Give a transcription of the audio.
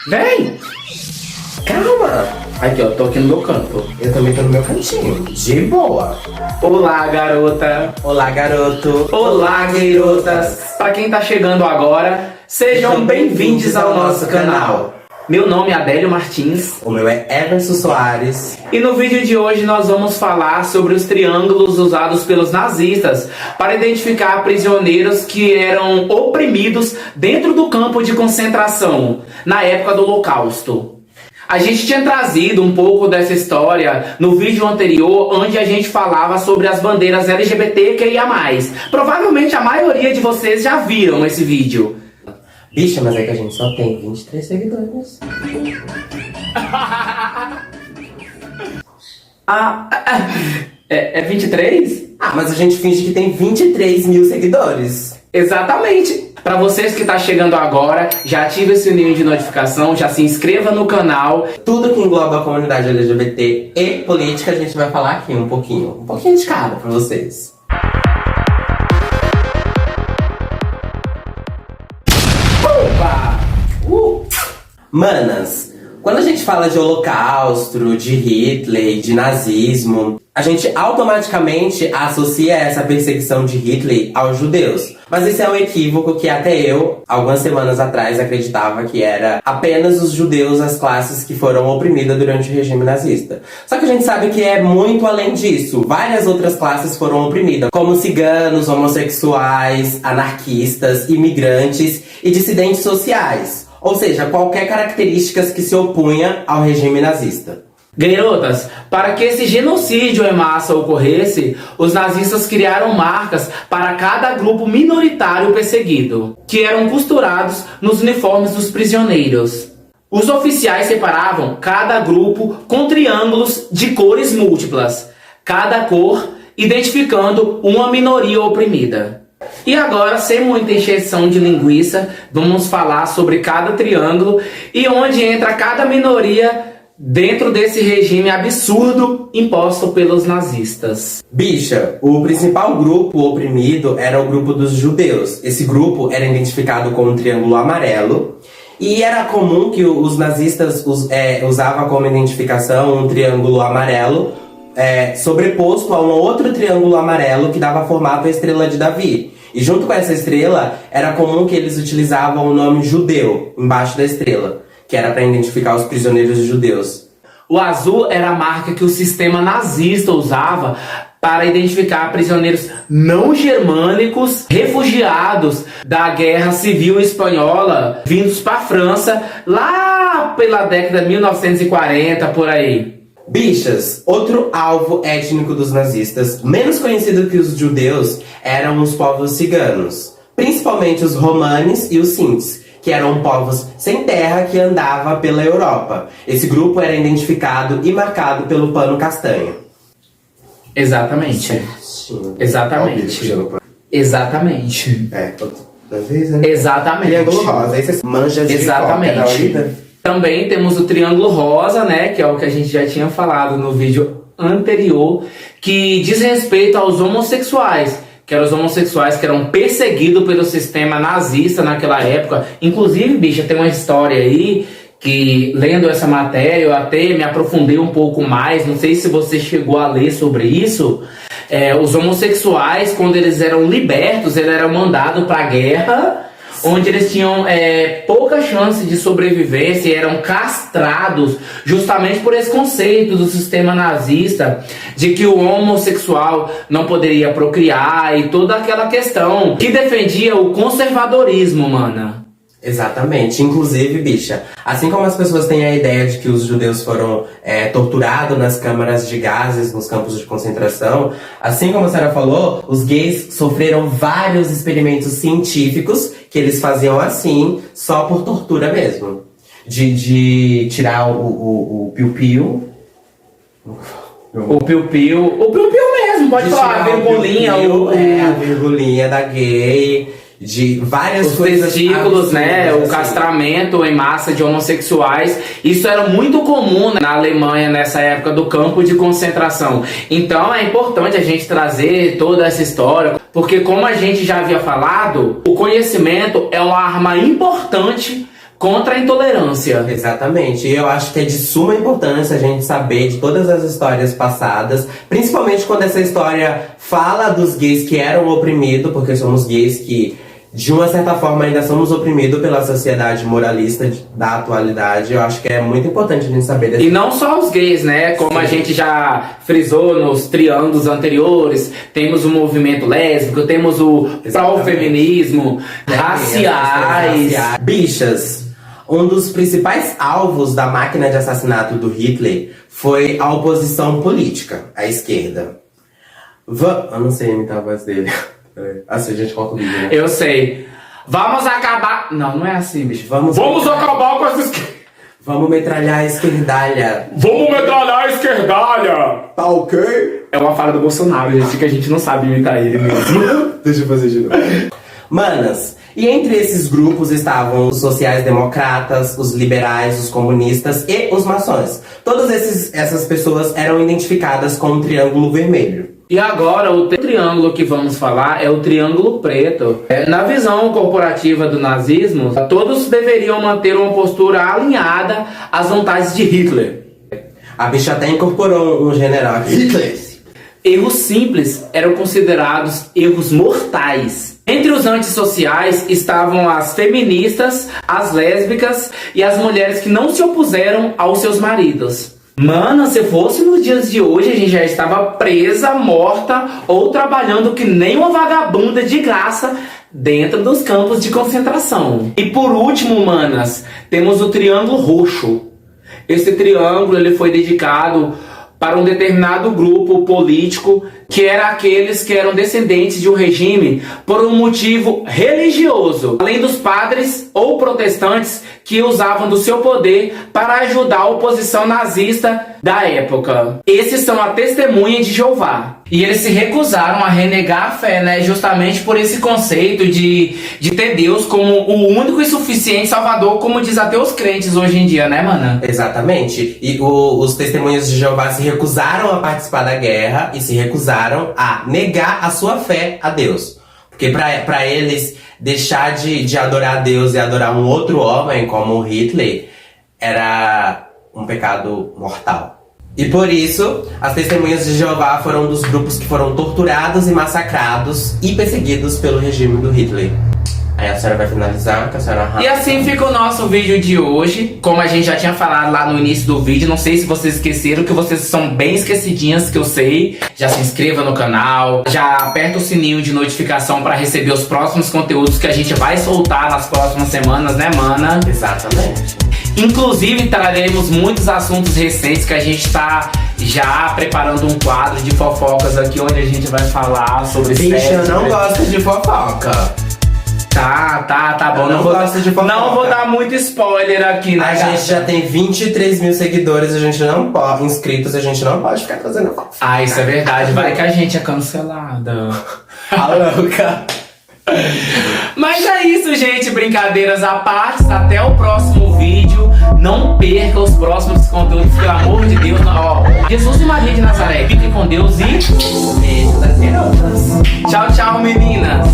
Vem! Calma! Aqui, ó, tô aqui no meu canto. Eu também tô no meu cantinho. De boa. Olá, garota! Olá, garoto. Olá, garotas! Pra quem tá chegando agora, sejam bem-vindos ao nosso canal. Meu nome é Adélio Martins. O meu é Everson Soares. E no vídeo de hoje nós vamos falar sobre os triângulos usados pelos nazistas para identificar prisioneiros que eram oprimidos dentro do campo de concentração, na época do Holocausto. A gente tinha trazido um pouco dessa história no vídeo anterior, onde a gente falava sobre as bandeiras LGBTQIA+. Provavelmente a maioria de vocês já viram esse vídeo. Bicha, mas é que a gente só tem 23 seguidores. É 23? Mas a gente finge que tem 23 mil seguidores. Exatamente! Para vocês que tá chegando agora, já ative o sininho de notificação, já se inscreva no canal. Tudo que engloba a comunidade LGBT e política, a gente vai falar aqui um pouquinho de cada pra vocês. Manas, quando a gente fala de holocausto, de Hitler, de nazismo, a gente automaticamente associa essa perseguição de Hitler aos judeus. Mas esse é um equívoco que até eu, algumas semanas atrás, acreditava que era apenas os judeus as classes que foram oprimidas durante o regime nazista. Só que a gente sabe que é muito além disso. Várias outras classes foram oprimidas, como ciganos, homossexuais, anarquistas, imigrantes e dissidentes sociais. Ou seja, qualquer características que se opunha ao regime nazista. Garotas, para que esse genocídio em massa ocorresse, os nazistas criaram marcas para cada grupo minoritário perseguido, que eram costurados nos uniformes dos prisioneiros. Os oficiais separavam cada grupo com triângulos de cores múltiplas, cada cor identificando uma minoria oprimida. E agora, sem muita encheção de linguiça, vamos falar sobre cada triângulo e onde entra cada minoria dentro desse regime absurdo imposto pelos nazistas. Bicha, o principal grupo oprimido era o grupo dos judeus. Esse grupo era identificado com um triângulo amarelo e era comum que os nazistas usavam como identificação um triângulo amarelo sobreposto a um outro triângulo amarelo que dava formato à estrela de Davi. E junto com essa estrela, era comum que eles utilizavam o nome judeu embaixo da estrela, que era para identificar os prisioneiros judeus. O azul era a marca que o sistema nazista usava para identificar prisioneiros não germânicos, refugiados da Guerra Civil Espanhola, vindos para a França, lá pela década de 1940, por aí. Bichas, outro alvo étnico dos nazistas, menos conhecido que os judeus, eram os povos ciganos. Principalmente os romanes e os sintis, que eram povos sem terra que andavam pela Europa. Esse grupo era identificado e marcado pelo pano castanho. Exatamente. Exatamente. Exatamente. Toda vez, né? Exatamente. Triângulo rosa, aí você manja de exatamente. Também temos o triângulo rosa, né, que é o que a gente já tinha falado no vídeo anterior, que diz respeito aos homossexuais, que eram os homossexuais que eram perseguidos pelo sistema nazista naquela época. Inclusive, bicha, tem uma história aí que, lendo essa matéria, eu até me aprofundei um pouco mais, não sei se você chegou a ler sobre isso. Os homossexuais, quando eles eram libertos, eles eram mandados para a guerra, onde eles tinham pouca chance de sobrevivência e eram castrados justamente por esse conceito do sistema nazista de que o homossexual não poderia procriar e toda aquela questão que defendia o conservadorismo, mana. Exatamente. Inclusive, bicha, assim como as pessoas têm a ideia de que os judeus foram torturados nas câmaras de gases, nos campos de concentração, assim como a senhora falou, os gays sofreram vários experimentos científicos que eles faziam assim, só por tortura mesmo. De tirar o piu-piu. O piu-piu mesmo, pode falar, a virgulinha. A virgulinha da gay. De várias os coisas testículos, né? assim. O castramento em massa de homossexuais. Isso era muito comum na Alemanha nessa época do campo de concentração. Então é importante a gente trazer toda essa história, porque como a gente já havia falado, o conhecimento é uma arma importante contra a intolerância. Exatamente. E eu acho que é de suma importância a gente saber de todas as histórias passadas, principalmente quando essa história fala dos gays que eram oprimidos, porque somos gays que, de uma certa forma, ainda somos oprimidos pela sociedade moralista da atualidade. Eu acho que é muito importante a gente saber dessa. E não só os gays, né? Como a gente já frisou nos triângulos anteriores, temos o movimento lésbico, temos o pró-feminismo, raciais. Bichas, um dos principais alvos da máquina de assassinato do Hitler foi a oposição política, a esquerda. Eu não sei imitar a voz dele. Assim a gente corta o vídeo, né? Eu sei. Vamos acabar... Não é assim, bicho. Vamos acabar com essa esquerda. Vamos metralhar a esquerdalha. Vamos metralhar a esquerdalha. Tá ok? É uma fala do Bolsonaro, gente, que a gente não sabe imitar ele mesmo. Deixa eu fazer de novo. Manas, e entre esses grupos estavam os sociais-democratas, os liberais, os comunistas e os maçons. Todas essas pessoas eram identificadas com um triângulo vermelho. E agora, o triângulo que vamos falar é o triângulo preto. Na visão corporativa do nazismo, todos deveriam manter uma postura alinhada às vontades de Hitler. A bicha até incorporou um general. Hitler! Erros simples eram considerados erros mortais. Entre os antissociais estavam as feministas, as lésbicas e as mulheres que não se opuseram aos seus maridos. Mano, se fosse nos dias de hoje, a gente já estava presa, morta ou trabalhando que nem uma vagabunda de graça dentro dos campos de concentração. E por último, manas, temos o Triângulo Roxo. Esse triângulo ele foi dedicado para um determinado grupo político, que era aqueles que eram descendentes de um regime por um motivo religioso, além dos padres ou protestantes que usavam do seu poder para ajudar a oposição nazista da época. Esses são a testemunha de Jeová. E eles se recusaram a renegar a fé, né? Justamente por esse conceito de ter Deus como o único e suficiente salvador, como diz até os crentes hoje em dia, né, mana? Exatamente. E os testemunhas de Jeová se recusaram a participar da guerra e se recusaram a negar a sua fé a Deus. Porque para eles, deixar de adorar a Deus e adorar um outro homem como Hitler era um pecado mortal. E por isso, as testemunhas de Jeová foram um dos grupos que foram torturados e massacrados e perseguidos pelo regime do Hitler. Aí a senhora vai finalizar, que a senhora arrasa. E assim fica o nosso vídeo de hoje. Como a gente já tinha falado lá no início do vídeo, não sei se vocês esqueceram, que vocês são bem esquecidinhas, que eu sei. Já se inscreva no canal, já aperta o sininho de notificação para receber os próximos conteúdos que a gente vai soltar nas próximas semanas, né, mana? Exatamente. Inclusive, traremos muitos assuntos recentes que a gente tá já preparando um quadro de fofocas aqui, onde a gente vai falar sobre... Bicha, eu não gosto de fofoca. Tá bom. Não gosto de fofoca. Não vou dar muito spoiler aqui, né, A gata? gente já tem 23 mil seguidores, a gente não pode, inscritos, a gente não pode ficar fazendo fofoca. Ah, isso é verdade. Vai que a gente é cancelada. A louca. Mas é isso, gente. Brincadeiras à parte. Até o próximo vídeo. Não perca os próximos conteúdos, pelo amor de Deus. Ó, Jesus e Maria de Nazaré. Fiquem com Deus e... Beijo das garotas. Tchau, tchau, meninas.